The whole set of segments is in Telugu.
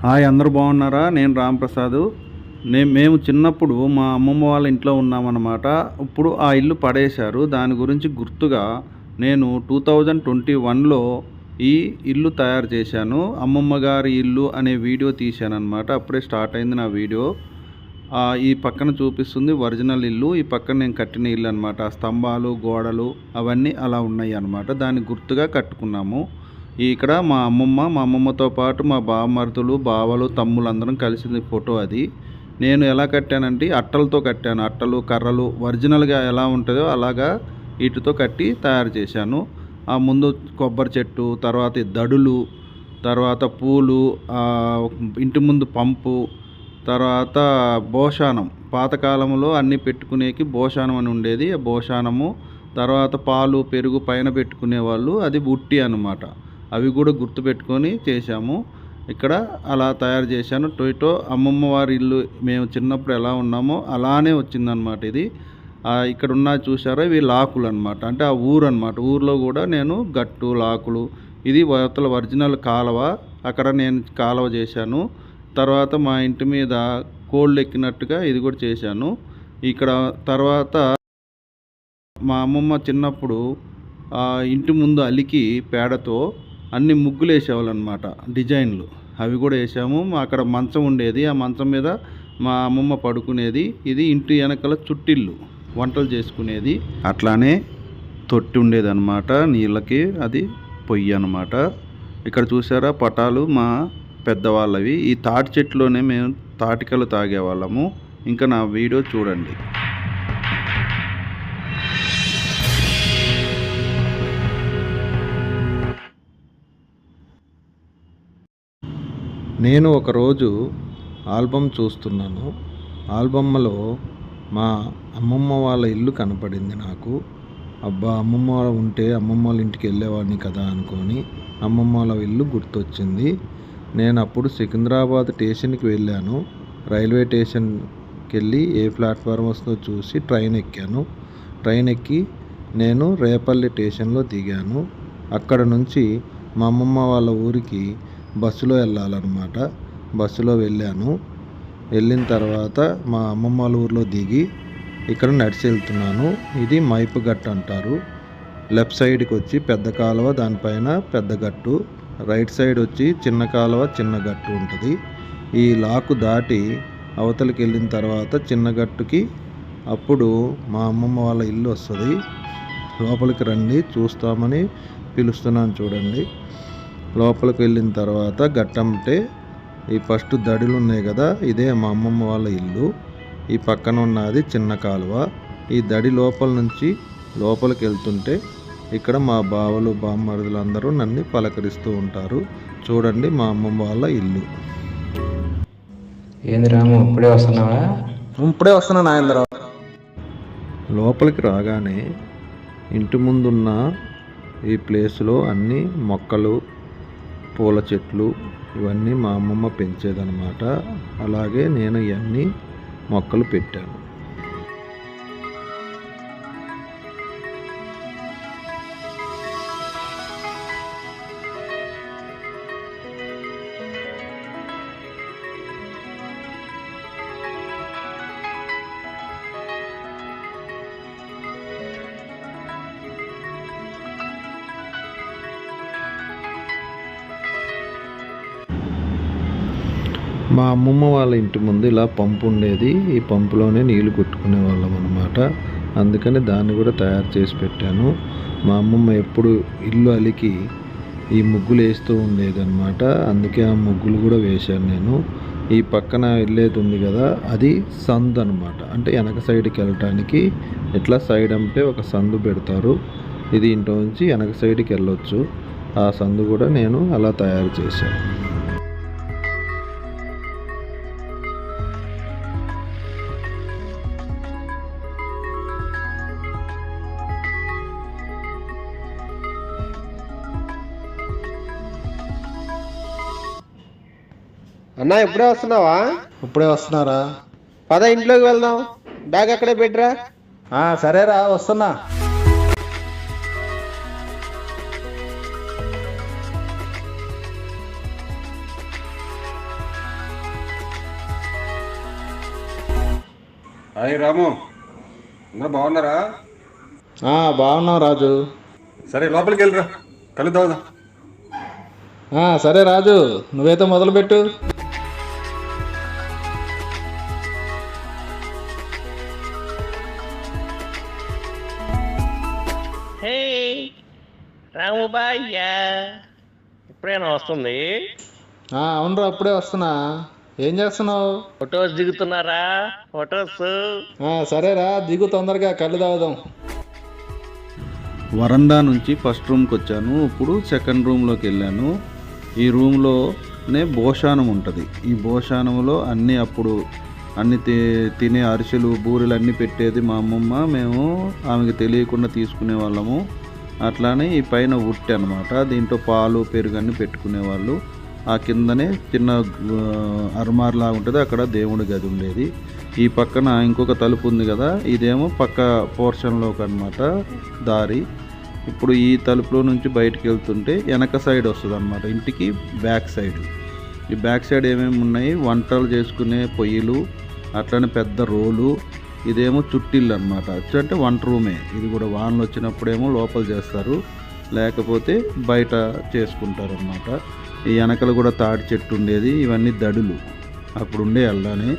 హాయ్, అందరూ బాగున్నారా? నేను రాంప్రసాద్. మేము చిన్నప్పుడు మా అమ్మమ్మ వాళ్ళ ఇంట్లో ఉన్నామన్నమాట. ఇప్పుడు ఆ ఇల్లు పడేశారు. దాని గురించి గుర్తుగా నేను 2021లో ఈ ఇల్లు తయారు చేశాను. అమ్మమ్మ గారి ఇల్లు అనే వీడియో తీశాను అనమాట. అప్పుడే స్టార్ట్ అయింది నా వీడియో. ఈ పక్కన చూపిస్తుంది ఒరిజినల్ ఇల్లు, ఈ పక్కన నేను కట్టిన ఇల్లు అనమాట. స్తంభాలు, గోడలు అవన్నీ అలా ఉన్నాయి అన్నమాట. దాన్ని గుర్తుగా కట్టుకున్నాము. ఇక్కడ మా అమ్మమ్మతో పాటు మా బావమరుదులు, బావలు, తమ్ముళ్ళు అందరం కలిసింది ఫోటో అది. నేను ఎలా కట్టానంటే అట్టలతో కట్టాను. అట్టలు, కర్రలు ఒరిజినల్గా ఎలా ఉంటుందో అలాగా వీటితో కట్టి తయారు చేశాను. ఆ ముందు కొబ్బరి చెట్టు, తర్వాత దడులు, తర్వాత పూలు, ఇంటి ముందు పంపు, తర్వాత భోషానం. పాతకాలంలో అన్నీ పెట్టుకునేకి భోషానం అని ఉండేది. ఆ భోషానము, తర్వాత పాలు, పెరుగు పైన పెట్టుకునేవాళ్ళు, అది బుట్టి అన్నమాట. అవి కూడా గుర్తుపెట్టుకొని చేశాము. ఇక్కడ అలా తయారు చేశాను. టొయోటో అమ్మమ్మ వారి ఇల్లు మేము చిన్నప్పుడు ఎలా ఉన్నామో అలానే వచ్చిందనమాట ఇది. ఇక్కడ ఉన్న చూసారా, ఇవి లాకులు అనమాట. అంటే ఆ ఊరు అనమాట. ఊర్లో కూడా నేను గట్టు, లాకులు, ఇది అవతల ఒరిజినల్ కాలువ, అక్కడ నేను కాలువ చేశాను. తర్వాత మా ఇంటి మీద కోళ్ళు ఎక్కినట్టుగా ఇది కూడా చేశాను. ఇక్కడ తర్వాత మా అమ్మమ్మ చిన్నప్పుడు ఇంటి ముందు అలికి పేడతో అన్ని ముగ్గులు వేసేవాళ్ళు అనమాట, డిజైన్లు. అవి కూడా వేసాము. అక్కడ మంచం ఉండేది, ఆ మంచం మీద మా అమ్మమ్మ పడుకునేది. ఇది ఇంటి వెనకాల చుట్టిల్లు, వంటలు చేసుకునేది. అట్లానే తొట్టి ఉండేది అనమాట నీళ్ళకి, అది పొయ్యి అనమాట. ఇక్కడ చూసారా పటాలు మా పెద్దవాళ్ళవి. ఈ తాటి చెట్టులోనే మేము తాటికలు తాగేవాళ్ళము. ఇంకా నా వీడియో చూడండి. నేను ఒకరోజు ఆల్బమ్ చూస్తున్నాను. ఆల్బమ్లో మా అమ్మమ్మ వాళ్ళ ఇల్లు కనపడింది నాకు. అబ్బా, అమ్మమ్మ ఉంటే అమ్మమ్మ వాళ్ళ ఇంటికి వెళ్ళేవాడిని కదా అనుకొని అమ్మమ్మ వాళ్ళ ఇల్లు గుర్తొచ్చింది. నేను అప్పుడు సికింద్రాబాద్ స్టేషన్కి వెళ్ళాను. రైల్వే స్టేషన్కి వెళ్ళి ఏ ప్లాట్ఫామ్ వస్తుందో చూసి ట్రైన్ ఎక్కాను. ట్రైన్ ఎక్కి నేను రేపల్లి స్టేషన్లో దిగాను. అక్కడ నుంచి మా అమ్మమ్మ వాళ్ళ ఊరికి బస్సులో వెళ్ళాలన్నమాట. బస్సులో వెళ్ళాను. వెళ్ళిన తర్వాత మా అమ్మమ్మ వాళ్ళ ఊరిలో దిగి ఇక్కడ నడిచి వెళ్తున్నాను. ఇది మైపు గట్టు అంటారు. లెఫ్ట్ సైడ్కి వచ్చి పెద్ద కాలువ, దానిపైన పెద్ద గట్టు. రైట్ సైడ్ వచ్చి చిన్న కాలువ, చిన్న గట్టు ఉంటుంది. ఈ లాకు దాటి అవతలికి వెళ్ళిన తర్వాత చిన్న గట్టుకి అప్పుడు మా అమ్మమ్మ వాళ్ళ ఇల్లు వస్తుంది. లోపలికి రండి, చూస్తామని పిలుస్తున్నాను చూడండి. లోపలికి వెళ్ళిన తర్వాత గట్టంటే ఈ ఫస్ట్ దడులు ఉన్నాయి కదా, ఇదే మా అమ్మమ్మ వాళ్ళ ఇల్లు. ఈ పక్కన ఉన్నది చిన్న కాలువ. ఈ దడి లోపల నుంచి లోపలికి వెళ్తుంటే ఇక్కడ మా బావలు, బామ్మరుదులు అందరూ నన్ను పలకరిస్తూ ఉంటారు. చూడండి మా అమ్మమ్మ వాళ్ళ ఇల్లు. ఏంది రాము, ఇప్పుడే వస్తున్నావా? ఇప్పుడే వస్తున్నా నాయందరావు. లోపలికి రాగానే ఇంటి ముందున్న ఈ ప్లేస్లో అన్ని మొక్కలు, పూల చెట్లు ఇవన్నీ మా అమ్మమ్మ పెంచేదన్నమాట. అలాగే నేను ఇవన్నీ మొక్కలు పెట్టాను. మా అమ్మమ్మ వాళ్ళ ఇంటి ముందు ఇలా పంపు ఉండేది. ఈ పంపులోనే నీళ్లు కొట్టుకునే వాళ్ళం అనమాట. అందుకని దాన్ని కూడా తయారు చేసి పెట్టాను. మా అమ్మమ్మ ఎప్పుడు ఇల్లు అలికి ఈ ముగ్గులు వేస్తూ ఉండేదన్నమాట. అందుకే ఆ ముగ్గులు కూడా వేశాను నేను. ఈ పక్కన వెళ్ళేది ఉంది కదా, అది సందు అనమాట. అంటే వెనక సైడ్కి వెళ్ళటానికి ఇట్లా సైడ్ అంటే ఒక సందు పెడతారు. ఇది ఇంట్లో నుంచి వెనక సైడ్కి వెళ్ళొచ్చు. ఆ సందు కూడా నేను అలా తయారు చేశాను. అన్నా ఇప్పుడే వస్తున్నావా? ఇప్పుడే వస్తున్నారా? పద ఇంట్లోకి వెళ్దాం. బ్యాగ్ అక్కడే పెట్టరా. సరేరా, వస్తున్నా. హాయ్ రాము, అందరూ బాగున్నారా? బాగున్నాం రాజు. సరే లోపలికి వెళ్ళిరా, కళ్ళు తాగుదాం. సరే రాజు, నువ్వైతే మొదలుపెట్టు. హే రాము బాయ్యా, ఇప్పుడేనా వస్తుంది? అవునరా, అప్పుడే వస్తున్నా. ఏం చేస్తున్నావు? ఫొటోస్ దిగుతున్నారా? ఫొటోస్ సరేరా, దిగు తొందరగా, కళ్ళు తాగుదాం. వరండా నుంచి ఫస్ట్ రూమ్కి వచ్చాను. ఇప్పుడు సెకండ్ రూమ్లోకి వెళ్ళాను. ఈ రూమ్లోనే భోషానం ఉంటుంది. ఈ భోషానంలో అన్ని తినే అరిసెలు, బూరెలు అన్నీ పెట్టేది మా అమ్మమ్మ. మేము ఆమెకి తెలియకుండా తీసుకునే వాళ్ళము. అట్లానే ఈ పైన ఉట్టి అనమాట. దీంట్లో పాలు, పెరుగు అన్నీ పెట్టుకునేవాళ్ళు. ఆ కిందనే చిన్న అర్మార్లా ఉంటుంది, అక్కడ దేవుడి గది ఉండేది. ఈ పక్కన ఇంకొక తలుపు ఉంది కదా, ఇదేమో పక్క పోర్షన్లోకి అనమాట దారి. ఇప్పుడు ఈ తలుపులో నుంచి బయటికి వెళ్తుంటే వెనక సైడ్ వస్తుంది అనమాట, ఇంటికి బ్యాక్ సైడ్. ఈ బ్యాక్ సైడ్ ఏమేమి ఉన్నాయి, వంటలు చేసుకునే పొయ్యిలు, అట్లనే పెద్ద రోలు. ఇదేమో చుట్టిల్లు అనమాట. అంటే వంట రూమే. ఇది కూడా వానలు వచ్చినప్పుడేమో లోపల చేస్తారు, లేకపోతే బయట చేసుకుంటారు అన్నమాట. ఈ వెనకలు కూడా తాడి చెట్టు ఉండేది. ఇవన్నీ దడులు అప్పుడు ఉండే అలానే,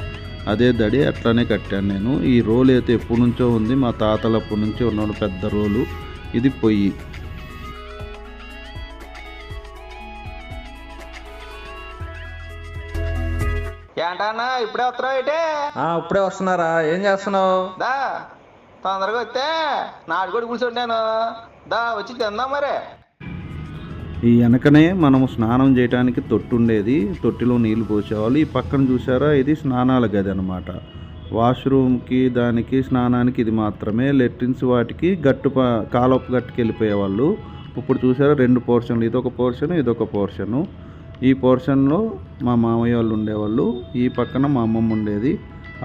అదే దడి అట్లానే కట్టాను నేను. ఈ రోలు అయితే ఎప్పటి నుంచో ఉంది, మా తాతలప్పటి నుంచి ఉన్న పెద్ద రోలు. ఇది పొయ్యి. ఏంటన్నా ఇప్పుడే వస్తున్నావు ఏంటి? ఇప్పుడే వస్తున్నారా. ఏం చేస్తున్నావు? దా తొందరగా వస్తే నాటుకోడి కూర్చుంటాను. దా వచ్చి తిందాం మరి. ఈ వెనకనే మనము స్నానం చేయడానికి తొట్టి ఉండేది. తొట్టిలో నీళ్లు పోసేవాళ్ళు. ఈ పక్కన చూసారా, ఇది స్నానాల గది అనమాట. వాష్రూమ్కి, దానికి స్నానానికి ఇది మాత్రమే. లెట్రిన్స్ వాటికి కాలపు గట్టుకు వెళ్ళిపోయేవాళ్ళు. ఇప్పుడు చూసారా, 2 పోర్షన్లు, ఇదొక పోర్షను, ఇదొక పోర్షను. ఈ పోర్షన్లో మా మామయ్య వాళ్ళు ఉండేవాళ్ళు, ఈ పక్కన మా అమ్మమ్మ ఉండేది.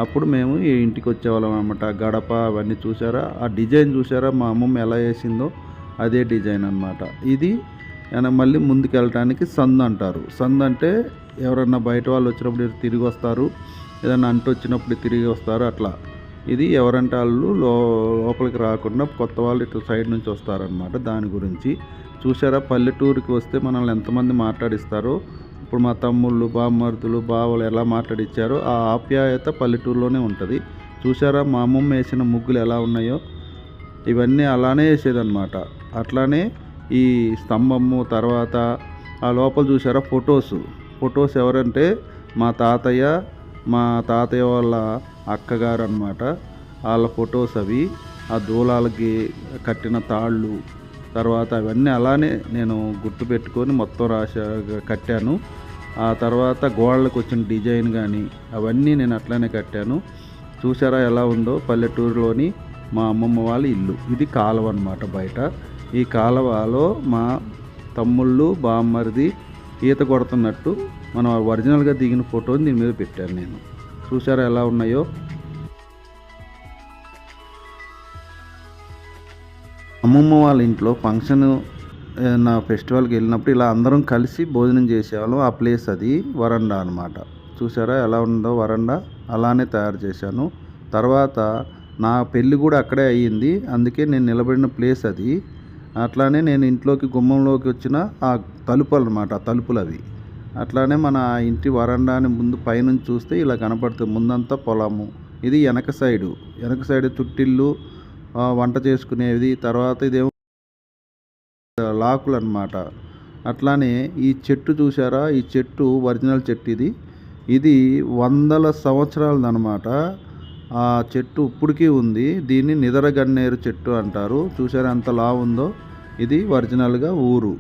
అప్పుడు మేము ఈ ఇంటికి వచ్చేవాళ్ళం అనమాట. గడప అవన్నీ చూసారా, ఆ డిజైన్ చూసారా, మా అమ్మమ్మ ఎలా వేసిందో అదే డిజైన్ అనమాట. ఇది మళ్ళీ ముందుకు వెళ్ళటానికి సందు అంటారు. సందు అంటే ఎవరన్నా బయట వాళ్ళు వచ్చినప్పుడు తిరిగి వస్తారు, ఏదన్నా అంటు వచ్చినప్పుడు తిరిగి వస్తారు, అట్లా. ఇది ఎవరంటే వాళ్ళు లోపలికి రాకుండా కొత్త వాళ్ళు ఇట్లా సైడ్ నుంచి వస్తారనమాట. దాని గురించి చూసారా, పల్లెటూరుకి వస్తే మనల్ని ఎంతమంది మాట్లాడిస్తారో. ఇప్పుడు మా తమ్ముళ్ళు, బామ్మర్దులు, బావలు ఎలా మాట్లాడిచ్చారో ఆ ఆప్యాయత పల్లెటూరులోనే ఉంటుంది. చూసారా, మా అమ్మమ్మ వేసిన ముగ్గులు ఎలా ఉన్నాయో, ఇవన్నీ అలానే వేసేదన్నమాట. అట్లానే ఈ స్తంభము, తర్వాత ఆ లోపల చూసారా ఫొటోస్ ఎవరంటే మా తాతయ్య వాళ్ళ అక్కగారు అనమాట. వాళ్ళ ఫొటోస్ అవి. ఆ దూలాలకి కట్టిన తాళ్ళు, తర్వాత అవన్నీ అలానే నేను గుర్తుపెట్టుకొని మొత్తం కట్టాను. ఆ తర్వాత గోడలకు వచ్చిన డిజైన్ కానీ అవన్నీ నేను అట్లానే కట్టాను. చూసారా ఎలా ఉందో పల్లెటూరులోని మా అమ్మమ్మ వాళ్ళ ఇల్లు. ఇది కాలువ అనమాట బయట. ఈ కాలువలో మా తమ్ముళ్ళు, బామ్మరిది ఈత కొడుతున్నట్టు మనం ఒరిజినల్గా దిగిన ఫోటోని దీని మీద పెట్టాను నేను. చూసారా ఎలా ఉన్నాయో. అమ్మమ్మ వాళ్ళ ఇంట్లో ఫంక్షన్, నా ఫెస్టివల్కి వెళ్ళినప్పుడు ఇలా అందరం కలిసి భోజనం చేసేవాళ్ళం. ఆ ప్లేస్ అది వరండా అనమాట. చూసారా ఎలా ఉందో వరండా, అలానే తయారు చేశాను. తర్వాత నా పెళ్ళి కూడా అక్కడే అయ్యింది, అందుకే నేను నిలబడిన ప్లేస్ అది. అట్లానే నేను ఇంట్లోకి గుమ్మంలోకి వచ్చిన ఆ తలుపులు అనమాట, ఆ తలుపులు అవి. అట్లానే మన ఇంటి వరండాని ముందు పైనుంచి చూస్తే ఇలా కనపడుతుంది. ముందంతా పొలము. ఇది వెనక సైడ్ చుట్టిల్లు, వంట చేసుకునేది. తర్వాత ఇదేమో లాకులు అనమాట. అట్లానే ఈ చెట్టు చూసారా, ఈ చెట్టు ఒరిజినల్ చెట్టు. ఇది 100 సంవత్సరాలది అనమాట. ఆ చెట్టు ఇప్పటికీ ఉంది. దీన్ని నిదరగన్నేరు చెట్టు అంటారు. చూసారా ఎంత లావు ఉందో. ఇది ఒరిజినల్గా ఊరు.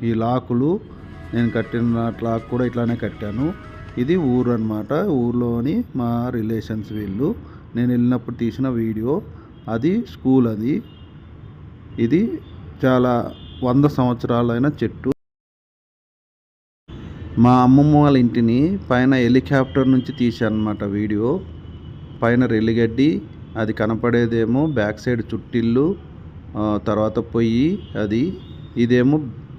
ఈ లాకులు నేను కట్టిన లాక్ కూడా ఇట్లానే కట్టాను. ఇది ఊరు అనమాట. ఊర్లోని మా రిలేషన్స్ వీళ్ళు. నేను వెళ్ళినప్పుడు తీసిన వీడియో అది. స్కూల్ అది. ఇది చాలా 100 సంవత్సరాలైన చెట్టు. మా అమ్మమ్మ వాళ్ళ ఇంటిని పైన హెలికాప్టర్ నుంచి తీశానమాట వీడియో. పైన రెల్లిగడ్డి, అది కనపడేదేమో బ్యాక్ సైడ్ చుట్టిల్లు, తర్వాత పొయ్యి అది. ఇదేమో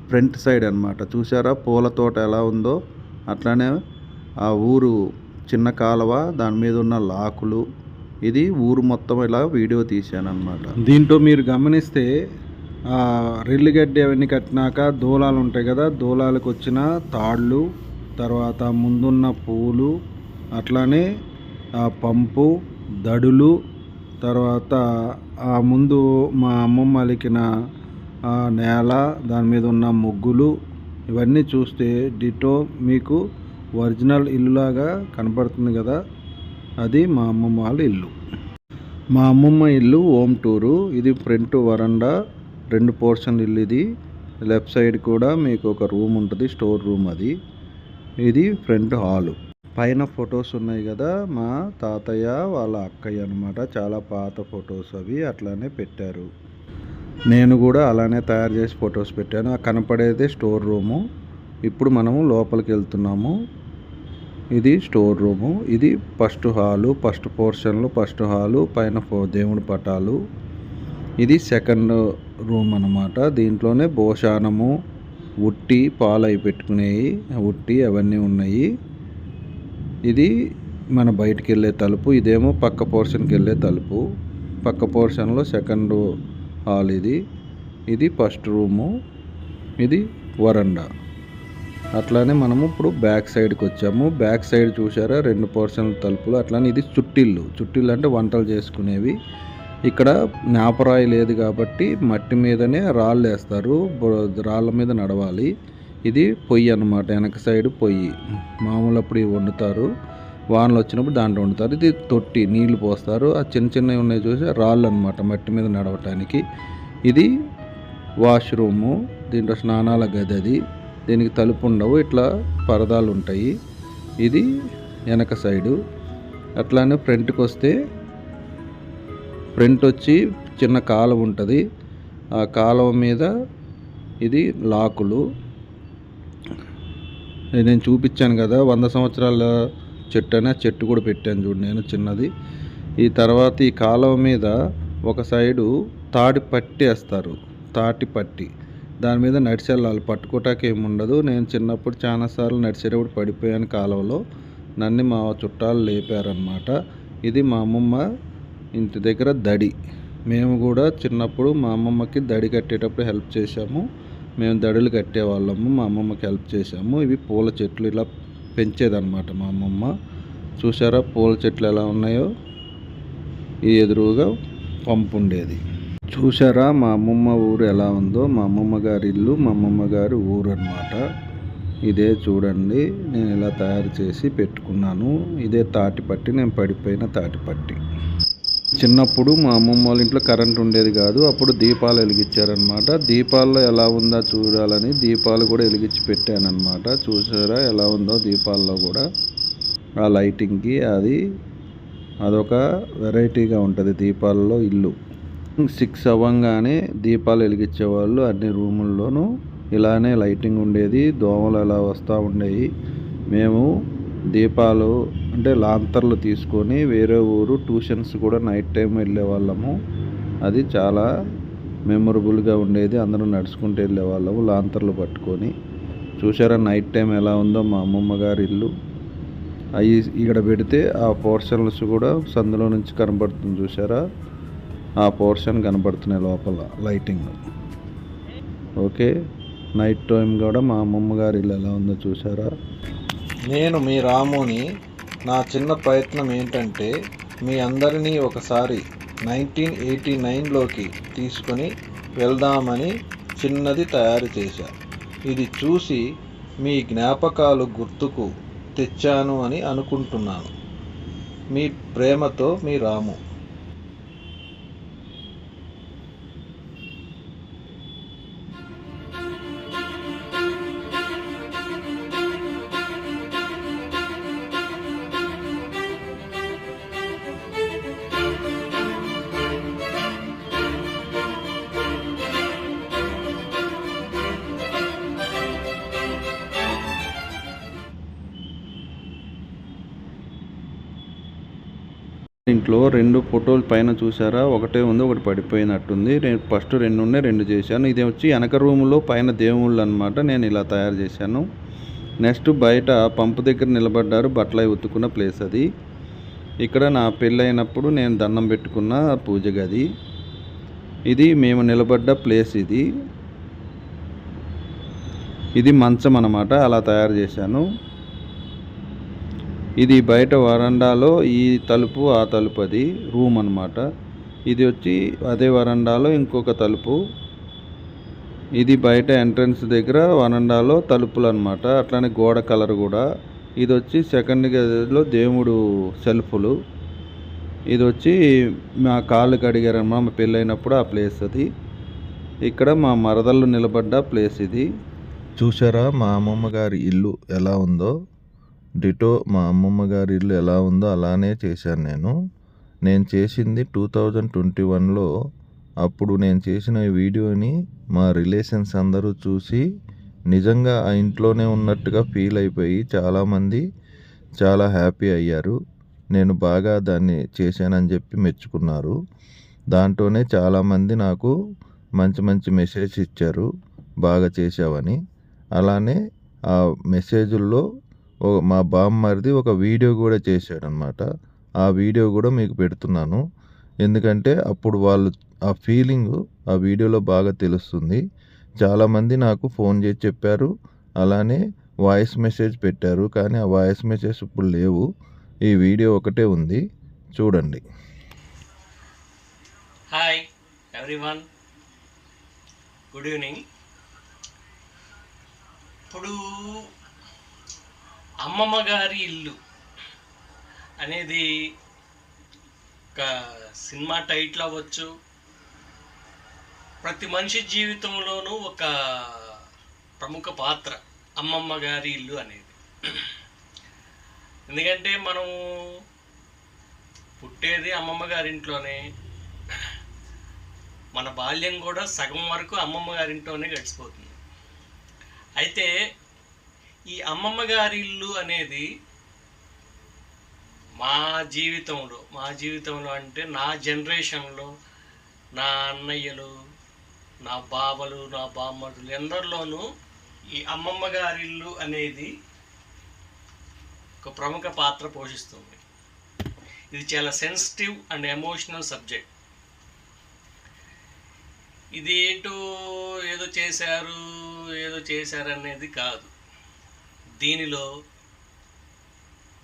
ఫ్రంట్ సైడ్ అనమాట. చూసారా పూల తోట ఎలా ఉందో. అట్లానే ఆ ఊరు చిన్న కాలువ, దాని మీద ఉన్న లాకులు, ఇది ఊరు మొత్తం ఇలా వీడియో తీశానన్నమాట. దీంట్లో మీరు గమనిస్తే రెల్లిగడ్డి అవన్నీ కట్టినాక దూలాలు ఉంటాయి కదా, దూలాలకు వచ్చిన తాళ్ళు, తర్వాత ముందున్న పూలు, అట్లానే పంపు, దడులు, తర్వాత ముందు మా అమ్మమ్మ అలికిన నేల, దాని మీద ఉన్న ముగ్గులు, ఇవన్నీ చూస్తే డిటో మీకు ఒరిజినల్ ఇల్లులాగా కనపడుతుంది కదా, అది మా అమ్మమ్మ వాళ్ళ ఇల్లు. మా అమ్మమ్మ ఇల్లు హోమ్ టూరు. ఇది ఫ్రంట్ వరండా, 2 పోర్షన్ ఇల్లు. ఇది లెఫ్ట్ సైడ్ కూడా మీకు ఒక రూమ్ ఉంటుంది, స్టోర్ రూమ్. అది ఇది ఫ్రంట్ హాలు. పైన ఫొటోస్ ఉన్నాయి కదా, మా తాతయ్య వాళ్ళ అక్కయ్య అనమాట. చాలా పాత ఫొటోస్ అవి, అట్లానే పెట్టారు. నేను కూడా అలానే తయారు చేసి ఫొటోస్ పెట్టాను. కనపడేదే స్టోర్ రూము. ఇప్పుడు మనము లోపలికి వెళ్తున్నాము. ఇది స్టోర్ రూము. ఇది ఫస్ట్ హాలు, ఫస్ట్ పోర్షన్లో ఫస్ట్ హాలు, పైన దేవుడి పటాలు. ఇది సెకండ్ రూమ్ అన్నమాట. దీంట్లోనే భోషానము, ఉట్టి, పాలు అవి పెట్టుకునేవి, ఉట్టి అవన్నీ ఉన్నాయి. ఇది మన బయటికి వెళ్ళే తలుపు. ఇదేమో పక్క పోర్షన్కి వెళ్ళే తలుపు. పక్క పోర్షన్లో సెకండ్ హాల్. ఇది ఫస్ట్ రూము. ఇది వరండా. అట్లానే మనము ఇప్పుడు బ్యాక్ సైడ్కి వచ్చాము. బ్యాక్ సైడ్ చూసారా, 2 పోర్షన్ల తలుపులు. అట్లానే ఇది చుట్టిల్లు. చుట్టిల్లు అంటే వంటలు చేసుకునేవి. ఇక్కడ నాపరాయి లేదు కాబట్టి మట్టి మీదనే రాళ్ళు వేస్తారు, రాళ్ళ మీద నడవాలి. ఇది పొయ్యి అన్నమాట, వెనక సైడ్ పొయ్యి. మామూలు అప్పుడు వండుతారు, వానలు వచ్చినప్పుడు దాంట్లో వండుతారు. ఇది తొట్టి, నీళ్లు పోస్తారు. ఆ చిన్న చిన్నవి ఉన్నాయి చూసి రాళ్ళు అన్నమాట, మట్టి మీద నడవటానికి. ఇది వాష్రూము, దీంట్లో స్నానాల గది. అది దీనికి తలుపు ఉండవు, ఇట్లా పరదాలు ఉంటాయి. ఇది వెనక సైడు. అట్లానే ఫ్రంట్కి వస్తే, ఫ్రంట్ వచ్చి చిన్న కాలువ ఉంటుంది. ఆ కాలువ మీద ఇది లాకులు. నేను చూపించాను కదా 100 సంవత్సరాల చెట్టు అని, చెట్టు కూడా పెట్టాను చూడు నేను, చిన్నది. ఈ తర్వాత ఈ కాలువ మీద ఒక సైడు తాటి పట్టి వేస్తారు, తాటి పట్టి. దాని మీద నడిచెళ్ళాలి, పట్టుకోటానికి ఏమి ఉండదు. నేను చిన్నప్పుడు చాలాసార్లు నడిచేటప్పుడు పడిపోయాను కాలువలో. నన్ను మా చుట్టాలు లేపారనమాట. ఇది మా అమ్మమ్మ ఇంటి దగ్గర దడి. మేము కూడా చిన్నప్పుడు మా అమ్మమ్మకి దడి కట్టేటప్పుడు హెల్ప్ చేశాము. మేము దడులు కట్టేవాళ్ళము, మా అమ్మమ్మకి హెల్ప్ చేశాము. ఇవి పూల చెట్లు ఇలా పెంచేదన్నమాట మా అమ్మమ్మ. చూసారా పూల చెట్లు ఎలా ఉన్నాయో. ఈ ఎదురుగా పంపు ఉండేది. చూసారా మా అమ్మమ్మ ఊరు ఎలా ఉందో. మా అమ్మమ్మ గారి ఇల్లు, మా అమ్మమ్మ గారి ఊరు అన్నమాట. ఇదే చూడండి, నేను ఇలా తయారు చేసి పెట్టుకున్నాను. ఇదే తాటిపట్టి, నేను పడిపోయిన తాటిపట్టి. చిన్నప్పుడు మా అమ్మమ్మ వాళ్ళ ఇంట్లో కరెంట్ ఉండేది కాదు. అప్పుడు దీపాలు వెలిగించారనమాట. దీపాల్లో ఎలా ఉందో చూడాలని దీపాలు కూడా వెలిగించి పెట్టానమాట. చూసారా ఎలా ఉందో దీపాల్లో కూడా. ఆ లైటింగ్కి అదొక వెరైటీగా ఉంటుంది దీపాల్లో ఇల్లు. 6 అవ్వంగానే దీపాలు వెలిగించేవాళ్ళు అన్ని రూముల్లోనూ. ఇలానే లైటింగ్ ఉండేది. దోమలు ఎలా వస్తూ ఉండేవి. మేము దీపాలు అంటే లాంతర్లు తీసుకొని వేరే ఊరు ట్యూషన్స్ కూడా నైట్ టైం వెళ్ళే వాళ్ళము. అది చాలా మెమొరబుల్గా ఉండేది. అందరూ నడుచుకుంటూ వెళ్ళే వాళ్ళము లాంతర్లు పట్టుకొని. చూసారా నైట్ టైం ఎలా ఉందో మా అమ్మమ్మ గారి ఇల్లు. అవి ఇక్కడ పెడితే ఆ పోర్షన్స్ కూడా సందులో నుంచి కనబడుతుంది. చూసారా ఆ పోర్షన్ కనబడుతున్నాయి లోపల లైటింగ్. ఓకే, నైట్ టైం కూడా మా అమ్మమ్మ గారి ఇల్లు ఎలా ఉందో చూసారా. నేను మీ రాముని. నా చిన్న ప్రయత్నం ఏంటంటే మీ అందరినీ ఒకసారి 1989లోకి తీసుకొని వెళ్దామని చిన్నది తయారు చేశా. ఇది చూసి మీ జ్ఞాపకాలు గుర్తుకు తెచ్చాను అని అనుకుంటున్నాను. మీ ప్రేమతో మీ రాము. ఇంట్లో 2 ఫోటోలు పైన చూసారా, ఒకటే ఉంది, ఒకటి పడిపోయినట్టుంది. నేను ఫస్ట్ 2 ఉన్నాయి, 2 చేశాను. ఇది వచ్చి వెనక రూములో పైన దేవుళ్ళు అనమాట. నేను ఇలా తయారు చేశాను. నెక్స్ట్ బయట పంపు దగ్గర నిలబడ్డారు, బట్టలు ఉతుకున్న ప్లేస్ అది. ఇక్కడ నా పెళ్ళైనప్పుడు నేను దండం పెట్టుకున్న పూజ గది. ఇది మేము నిలబడ్డ ప్లేస్. ఇది మంచం అన్నమాట, అలా తయారు చేశాను. ఇది బయట వరండాలో ఈ తలుపు ఆ తలుపు అది రూమ్ అన్నమాట. ఇది వచ్చి అదే వరండాలో ఇంకొక తలుపు. ఇది బయట ఎంట్రన్స్ దగ్గర వరండాలో తలుపులు అన్నమాట. అట్లానే గోడ కలర్ కూడా. ఇది వచ్చి సెకండ్ గదిలో దేవుడు సెల్ఫ్లు. ఇది వచ్చి మా కాళ్ళు కడిగారన్నమాట మా పెళ్ళైనప్పుడు ఆ ప్లేస్ అది. ఇక్కడ మా మరదళ్ళు నిలబడ్డ ప్లేస్ ఇది. చూసారా మా అమ్మమ్మ గారి ఇల్లు ఎలా ఉందో? డిటో మా అమ్మమ్మ గారి ఇల్లు ఎలా ఉందో అలానే చేశాను నేను చేసింది 2021లో. అప్పుడు నేను చేసిన ఈ వీడియోని మా రిలేషన్స్ అందరూ చూసి నిజంగా ఆ ఇంట్లోనే ఉన్నట్టుగా ఫీల్ అయిపోయి చాలామంది చాలా హ్యాపీ అయ్యారు. నేను బాగా దాన్ని చేశానని చెప్పి మెచ్చుకున్నారు. దాంట్లోనే చాలామంది నాకు మంచి మంచి మెసేజ్ ఇచ్చారు, బాగా చేశావని. అలానే ఆ మెసేజ్ల్లో మా బామ్మరిది ఒక వీడియో కూడా చేశాడనమాట. ఆ వీడియో కూడా మీకు పెడుతున్నాను. ఎందుకంటే అప్పుడు వాళ్ళు ఆ ఫీలింగ్ ఆ వీడియోలో బాగా తెలుస్తుంది. చాలామంది నాకు ఫోన్ చేసి చెప్పారు, అలానే వాయిస్ మెసేజ్ పెట్టారు. కానీ ఆ వాయిస్ మెసేజ్ ఇప్పుడు లేవు, ఈ వీడియో ఒకటే ఉంది, చూడండి. Hi everyone, good evening. ఇప్పుడు అమ్మమ్మ గారి ఇల్లు అనేది ఒక సినిమా టైటిల్ అవ్వచ్చు. ప్రతి మనిషి జీవితంలోనూ ఒక ప్రముఖ పాత్ర అమ్మమ్మ గారి ఇల్లు అనేది. ఎందుకంటే మనం పుట్టేది అమ్మమ్మ గారింట్లోనే, మన బాల్యం కూడా సగం వరకు అమ్మమ్మ గారింట్లోనే గడిచిపోతుంది. అయితే ఈ అమ్మమ్మ గారి ఇల్లు అనేది మా జీవితంలో అంటే నా జనరేషన్లో నా అన్నయ్యలు, నా బావలు, నా బామ్మడులు ఎందరిలోనూ ఈ అమ్మమ్మ గారి ఇల్లు అనేది ఒక ప్రముఖ పాత్ర పోషిస్తుంది. ఇది చాలా సెన్సిటివ్ అండ్ ఎమోషనల్ సబ్జెక్ట్. ఇది ఏదో చేశారు అనేది కాదు. దీనిలో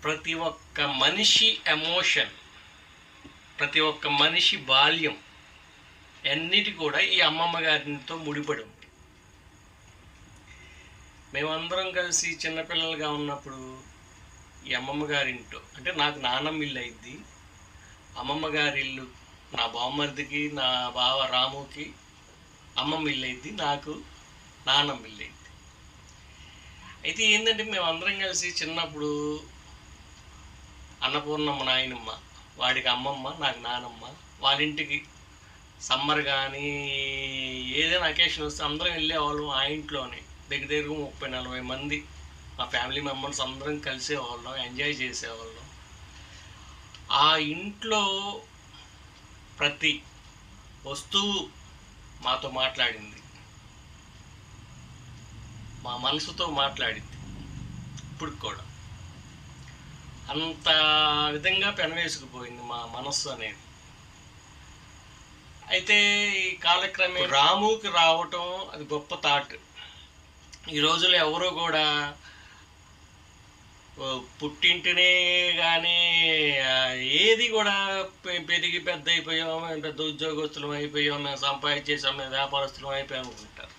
ప్రతి ఒక్క మనిషి ఎమోషన్, ప్రతి ఒక్క మనిషి బాల్యం అన్నిటి కూడా ఈ అమ్మమ్మ గారితో ముడిపడి ఉంది. మేమందరం కలిసి చిన్నపిల్లలుగా ఉన్నప్పుడు ఈ అమ్మమ్మ గారింటో, అంటే నాకు నానమ్మ ఇల్లు అయింది, అమ్మమ్మ గారి ఇల్లు నా బామ్మర్దికి, నా బావ రాముకి అమ్మమ్మ ఇల్లు అయింది, నాకు నానమ్మ ఇల్లు అయింది. అయితే ఏంటంటే మేమందరం కలిసి చిన్నప్పుడు అన్నపూర్ణమ్మ నాయనమ్మ, వాడికి అమ్మమ్మ, నాకు నానమ్మ, వాళ్ళ ఇంటికి సమ్మర్ కానీ ఏదైనా అకేషన్ వస్తే అందరం వెళ్ళేవాళ్ళం. ఆ ఇంట్లోనే దగ్గర 30-40 మంది మా ఫ్యామిలీ మెంబర్స్ అందరం కలిసేవాళ్ళం, ఎంజాయ్ చేసేవాళ్ళం. ఆ ఇంట్లో ప్రతి వస్తువు మాతో మాట్లాడింది, మా మనసుతో మాట్లాడింది. ఇప్పుడు కూడా అంత విధంగా పెనవేసుకుపోయింది మా మనస్సు అనేది. అయితే ఈ కాలక్రమేణా రాముకి రావటం అది గొప్ప థాట్. ఈ రోజుల్లో ఎవరు కూడా పుట్టింటినే కానీ ఏది కూడా పెరిగి పెద్ద అయిపోయాం, మేము పెద్ద ఉద్యోగస్తులం అయిపోయాం, మేము సంపాదించేసాం, మేము వ్యాపారస్తులం అయిపోయాం అనుకుంటారు.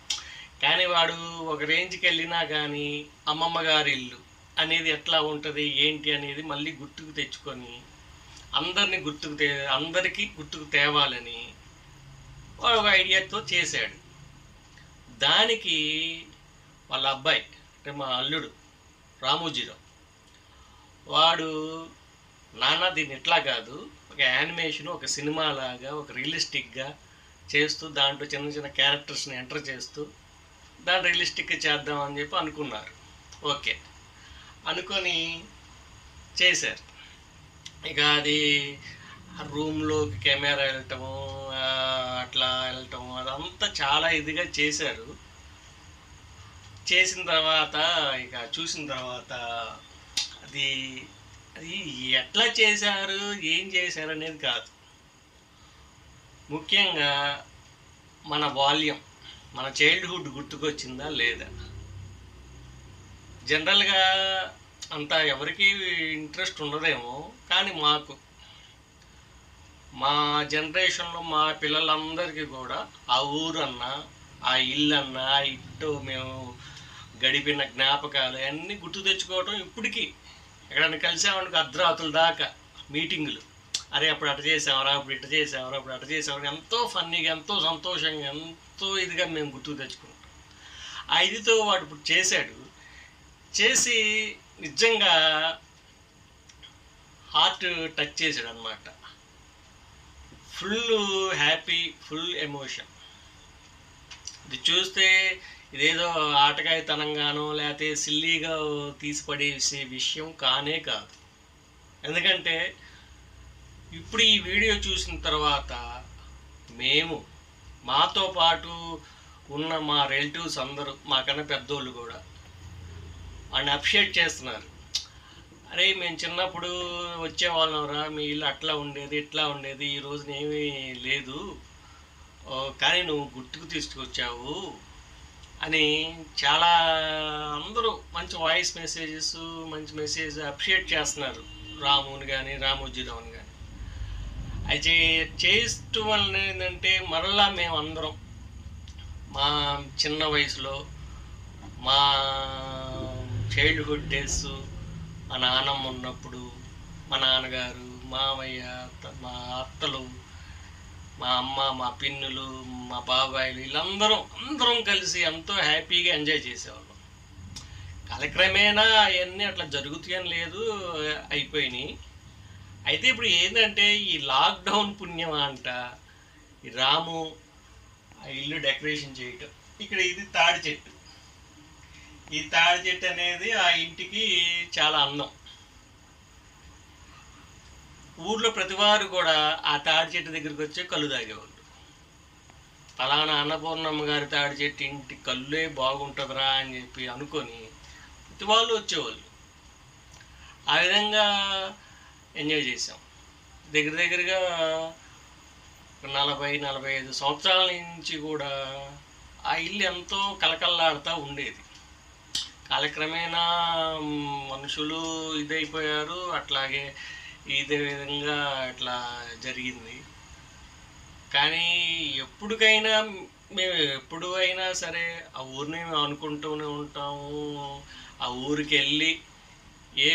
కానీ వాడు ఒక రేంజ్కి వెళ్ళినా కానీ అమ్మమ్మ గారి ఇల్లు అనేది ఎట్లా ఉంటుంది ఏంటి అనేది మళ్ళీ గుర్తుకు తెచ్చుకొని అందరికీ గుర్తుకు తేవాలని వాడు ఒక ఐడియాతో చేశాడు. దానికి వాళ్ళ అబ్బాయి అంటే మా అల్లుడు రామోజీరావు వాడు, నాన్న దీన్ని ఇట్లా కాదు, ఒక యానిమేషన్, ఒక సినిమా లాగా, ఒక రియలిస్టిక్గా చేస్తూ దాంట్లో చిన్న చిన్న క్యారెక్టర్స్ని ఎంటర్ చేస్తూ దాన్ని రియలిస్టిక్గా చేద్దామని చెప్పి అనుకున్నారు. ఓకే అనుకొని చేశారు. ఇక అది రూమ్లోకి కెమెరా వెళ్ళటము, అట్లా వెళ్ళటము, అదంతా చాలా ఇదిగా చేశారు. చేసిన తర్వాత ఇక చూసిన తర్వాత అది అది ఎట్లా చేశారు, ఏం చేశారు అనేది కాదు. ముఖ్యంగా మన బాల్యం, మన చైల్డ్హుడ్ గుర్తుకొచ్చిందా లేదా. జనరల్గా అంత ఎవరికి ఇంట్రెస్ట్ ఉండదేమో, కానీ మా జనరేషన్లో మా పిల్లలందరికీ కూడా ఆ ఊరన్నా, ఆ ఇల్లన్నా, ఇట్టో మేము గడిపిన జ్ఞాపకాలు అన్నీ గుర్తు తెచ్చుకోవటం. ఇప్పటికీ ఎక్కడన్నా కలిసామనుకో అర్ధరాత్రుల దాకా మీటింగులు, అరే అప్పుడు అట చేసామరా, అప్పుడు ఇట చేసామరా, అప్పుడు అట చేసామరా, ఎంతో ఫన్నీగా, ఎంతో సంతోషంగా, ఎంతో ఇదిగా మేము గుర్తు తెచ్చుకుంటాం. ఆ ఇదితో వాడు ఇప్పుడు చేసి నిజంగా హార్ట్ టచ్ చేశాడు అనమాట. Full happy, full emotion. ఇది చూస్తే ఇదేదో ఆటకాయతనంగానో లేకపోతే సిల్లీగా తీసిపడేసే విషయం కానే కాదు. ఎందుకంటే ఇప్పుడు ఈ వీడియో చూసిన తర్వాత మాతో పాటు ఉన్న మా రిలేటివ్స్ అందరూ, మాకన్నా పెద్దోళ్ళు కూడా వాడిని అప్రిషియేట్ చేస్తున్నారు. అరే మేము చిన్నప్పుడు వచ్చేవాళ్ళం రా, మీ ఇల్లు అట్లా ఉండేది, ఇట్లా ఉండేది, ఈ రోజున ఏమీ లేదు, కానీ నువ్వు గుర్తుకు తీసుకొచ్చావు అని చాలా అందరూ మంచి వాయిస్ మెసేజెస్, మంచి మెసేజ్ అప్రిషియేట్ చేస్తున్నారు రాముని కానీ, రామోజీరావుని కానీ. అయితే చేస్తూ వల్ల ఏంటంటే మరలా మేమందరం మా చిన్న వయసులో, మా చైల్డ్హుడ్ డేస్, మా నాన్నమ్మ ఉన్నప్పుడు, మా నాన్నగారు, మామయ్య, మా అత్తలు, మా అమ్మ, మా పిన్నులు, మా బాబాయిలు, వీళ్ళందరం కలిసి ఎంతో హ్యాపీగా ఎంజాయ్ చేసేవాళ్ళం. కాలక్రమేణా అవన్నీ అట్లా జరుగుతాయని లేదు, అయిపోయినాయి. అయితే ఇప్పుడు ఏంటంటే ఈ లాక్డౌన్ పుణ్యం అంట ఈ రాము ఆ ఇల్లు డెకరేషన్ చేయటం. ఇక్కడ ఇది తాడి చెట్టు. ఈ తాడి చెట్టు అనేది ఆ ఇంటికి చాలా అందం. ఊర్లో ప్రతివారు కూడా ఆ తాడి చెట్టు దగ్గరికి వచ్చే కళ్ళు తాగేవాళ్ళు. ఫలానా అన్నపూర్ణమ్మ గారి తాడి చెట్టు ఇంటి కళ్ళే బాగుంటుందిరా అని చెప్పి అనుకొని ప్రతి వాళ్ళు వచ్చేవాళ్ళు. ఆ విధంగా ఎంజాయ్ చేసాం. దగ్గరగా 40-45 సంవత్సరాల నుంచి కూడా ఆ ఇల్లు ఎంతో కలకల్లాడుతూ ఉండేది. కాలక్రమేణా మనుషులు ఇదైపోయారు, అట్లాగే ఇదే విధంగా అట్లా జరిగింది. కానీ మేము ఎప్పుడు అయినా సరే ఆ ఊరిని మేము అనుకుంటూనే ఉంటాము. ఆ ఊరికి వెళ్ళి ఏ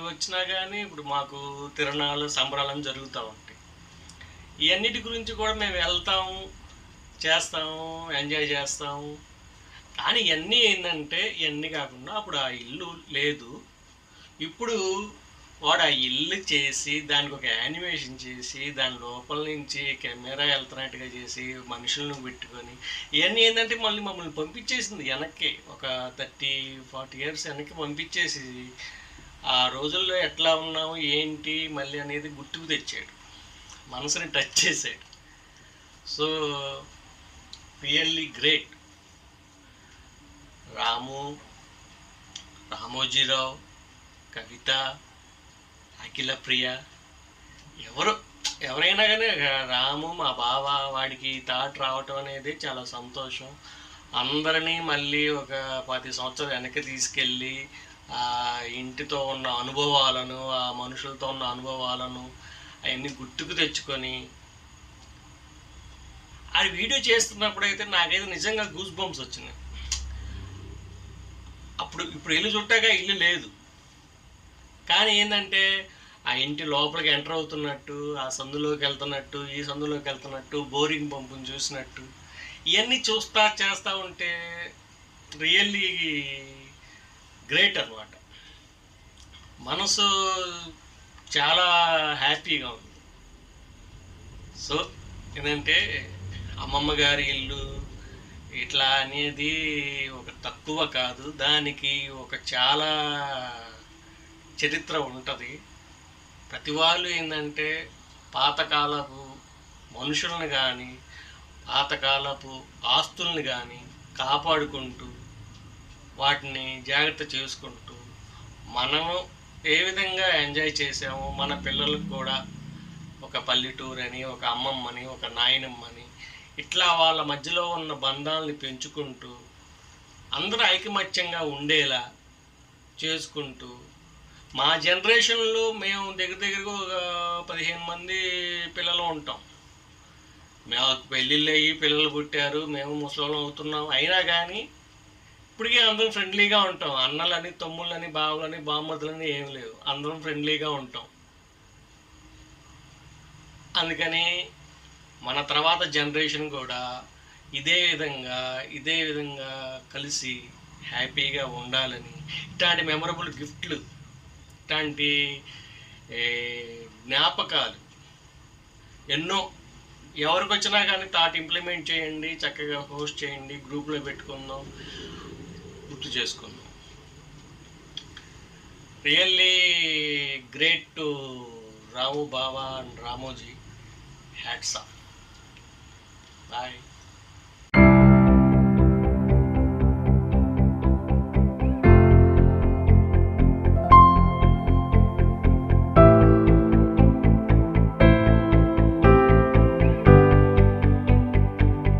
వచ్చినా కానీ ఇప్పుడు మాకు తిరణాలు, సంబరాలను జరుగుతూ ఉంటాయి. ఇవన్నిటి గురించి కూడా మేము వెళ్తాము, చేస్తాము, ఎంజాయ్ చేస్తాము. కానీ ఇవన్నీ ఏంటంటే ఇవన్నీ కాకుండా అప్పుడు ఆ ఇల్లు లేదు. ఇప్పుడు వాడు ఆ ఇల్లు చేసి దానికి ఒక యానిమేషన్ చేసి దాని లోపల నుంచి కెమెరా వెళ్తున్నట్టుగా చేసి మనుషులను పెట్టుకొని ఇవన్నీ ఏంటంటే మమ్మల్ని పంపించేసింది వెనక్కి. ఒక 30-40 ఇయర్స్ వెనక్కి పంపించేసి ఆ రోజుల్లో ఎట్లా ఉన్నాము ఏంటి మళ్ళీ అనేది గుర్తుకు తెచ్చాడు, మనసుని టచ్ చేశాడు. So really great. రామోజీరావు, కవిత, అఖిల ప్రియ, ఎవరైనా కానీ రాము మా బావ, వాడికి థాట్ రావటం అనేది చాలా సంతోషం. అందరినీ మళ్ళీ ఒక 10 సంవత్సరాలు వెనక్కి తీసుకెళ్ళి ఆ ఇంటితో ఉన్న అనుభవాలను, ఆ మనుషులతో ఉన్న అనుభవాలను అవన్నీ గుర్తుకు తెచ్చుకొని ఆ వీడియో చేస్తున్నప్పుడు అయితే నాకైతే నిజంగా గూస్ బంప్స్ వచ్చినాయి. ఇప్పుడు ఇల్లు చుట్టాక ఇల్లు లేదు, కానీ ఏంటంటే ఆ ఇంటి లోపలికి ఎంటర్ అవుతున్నట్టు, ఆ సందులోకి వెళ్తున్నట్టు, ఈ సందులోకి వెళ్తున్నట్టు, బోరింగ్ పంపుని చూసినట్టు ఇవన్నీ చేస్తూ ఉంటే రియల్లీ గ్రేట్ అన్నమాట. మనసు చాలా హ్యాపీగా ఉంది. సో ఏంటంటే అమ్మమ్మ గారి ఇల్లు ఇట్లా అనేది ఒక తక్కువ కాదు, దానికి ఒక చాలా చరిత్ర ఉంటుంది. ప్రతి వాళ్ళు ఏంటంటే పాతకాలపు మనుషులను కానీ, పాతకాలపు ఆస్తుల్ని కానీ కాపాడుకుంటూ వాటిని జాగ్రత్త చేసుకుంటూ మనము ఏ విధంగా ఎంజాయ్ చేసామో మన పిల్లలకు కూడా ఒక పల్లెటూరు అని, ఒక అమ్మమ్మని, ఒక నాయనమ్మని, ఇట్లా వాళ్ళ మధ్యలో ఉన్న బంధాలని పెంచుకుంటూ అందరూ ఐకమత్యంగా ఉండేలా చేసుకుంటూ, మా జనరేషన్లో మేము దగ్గరగా ఒక 15 మంది పిల్లలు ఉంటాం. మాకు పెళ్ళిళ్ళు అయ్యి పిల్లలు పుట్టారు, మేము ముసలోళ్ళం అవుతున్నాం. అయినా కానీ ఇప్పటికీ అందరం ఫ్రెండ్లీగా ఉంటాం. అన్నలని, తమ్ముళ్ళని, బావులని, బామ్మర్దులని ఏం లేవు, అందరం ఫ్రెండ్లీగా ఉంటాం. అందుకని మన తర్వాత జనరేషన్ కూడా ఇదే విధంగా కలిసి హ్యాపీగా ఉండాలని, ఇట్లాంటి మెమరబుల్ గిఫ్ట్లు, ఇట్లాంటి జ్ఞాపకాలు ఎన్నో ఎవరికి వచ్చినా కానీ థాట్ ఇంప్లిమెంట్ చేయండి, చక్కగా హోస్ట్ చేయండి, గ్రూప్లో పెట్టుకుందాం, గుర్తు చేసుకుందాం. రియల్లీ గ్రేట్ టు రాము బావా and Ramoji. Hats off. Bye.